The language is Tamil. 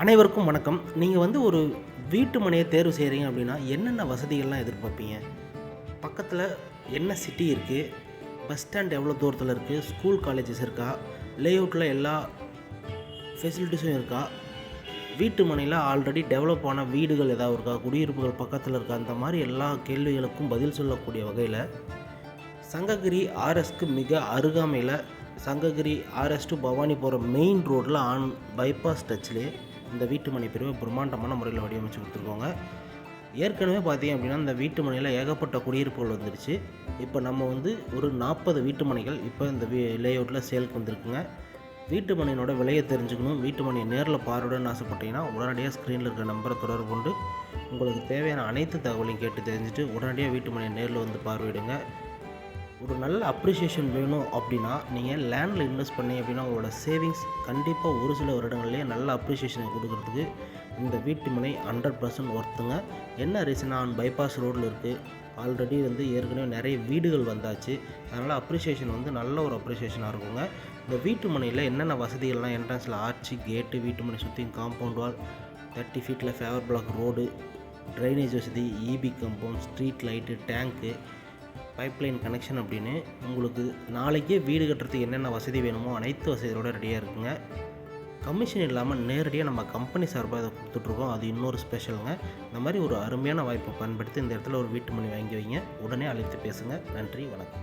அனைவருக்கும் வணக்கம். நீங்கள் ஒரு வீட்டு மனையை தேர்வு செய்கிறீங்க அப்படின்னா என்னென்ன வசதிகள்லாம் எதிர்பார்ப்பீங்க? பக்கத்தில் என்ன சிட்டி இருக்குது, பஸ் ஸ்டாண்ட் எவ்வளோ தூரத்தில் இருக்குது, ஸ்கூல் காலேஜஸ் இருக்கா, லேஅவுட்டில் எல்லா ஃபெசிலிட்டிஸும் இருக்கா, வீட்டு மனையில் ஆல்ரெடி டெவலப் ஆன வீடுகள் ஏதாவது இருக்கா, குடியிருப்புகள் பக்கத்தில் இருக்கா, அந்த மாதிரி எல்லா கேள்விகளுக்கும் பதில் சொல்லக்கூடிய வகையில் சங்ககிரி ஆர்எஸ்க்கு மிக அருகாமையில் சங்ககிரி ஆர்எஸ் டு பவானி போகிற மெயின் ரோட்டில் பைபாஸ் டச்சிலே இந்த வீட்டு மனை பிரிவை பிரம்மாண்டமான முறையில் வடிவமைச்சு கொடுத்துருக்கோங்க. ஏற்கனவே பார்த்தீங்க அப்படின்னா இந்த வீட்டு மனையில் ஏகப்பட்ட குடியிருப்புகள் வந்துடுச்சு. இப்போ நம்ம ஒரு 40 வீட்டு மனைகள் இப்போ இந்த லேஅவுட்டில் சேலுக்கு வந்திருக்குங்க. வீட்டு மனையினோட விலையை தெரிஞ்சுக்கணும், வீட்டு மனையை நேரில் பார்வையிடணும்னு ஆசைப்பட்டீங்கன்னா உடனடியாக ஸ்க்ரீனில் இருக்கிற நம்பரை தொடர்பு கொண்டு உங்களுக்கு தேவையான அனைத்து தகவலையும் கேட்டு தெரிஞ்சுட்டு உடனடியாக வீட்டு மனையை நேரில் வந்து பார்வையிடுங்க. ஒரு நல்ல அப்ரிஷியேஷன் வேணும் அப்படின்னா நீங்கள் லேண்டில் இன்வெஸ்ட் பண்ணி அப்படின்னா உங்களோட சேவிங்ஸ் கண்டிப்பாக ஒரு சில வருடங்கள்லேயே நல்ல அப்ரிஷியேஷனை கொடுக்கறதுக்கு இந்த வீட்டு மனை 100% ஒர்த்துங்க. என்ன ரீசனா, பைபாஸ் ரோடில் இருக்குது, ஆல்ரெடி ஏற்கனவே நிறைய வீடுகள் வந்தாச்சு. அதனால் அப்ரிஷியேஷன் நல்ல ஒரு அப்ரிஷியேஷனாக இருக்குங்க. இந்த வீட்டு மனையில் என்னென்ன வசதிகள்லாம், என்ட்ரன்ஸில் ஆர்ச்சி கேட்டு, வீட்டு மனை சுற்றியும் காம்பவுண்ட் வால், 30 ஃபீட்டில் ஃபேவர் பிளாக் ரோடு, ட்ரைனேஜ் வசதி, EB compound, street light, tank, pipeline connection அப்படின்னு உங்களுக்கு நாளைக்கே வீடு கட்டுறதுக்கு என்னென்ன வசதி வேணுமோ அனைத்து வசதிகளோடு ரெடியாக இருக்குங்க. கமிஷன் இல்லாமல் நேரடியாக நம்ம கம்பெனி சார்பாக இதை கொடுத்துட்ருக்கோம். அது இன்னொரு ஸ்பெஷலுங்க. இந்த மாதிரி ஒரு அருமையான வாய்ப்பை பயன்படுத்தி இந்த இடத்துல ஒரு வீட்டு மனை வாங்கி வைங்க. உடனே அழைத்து பேசுங்க. நன்றி, வணக்கம்.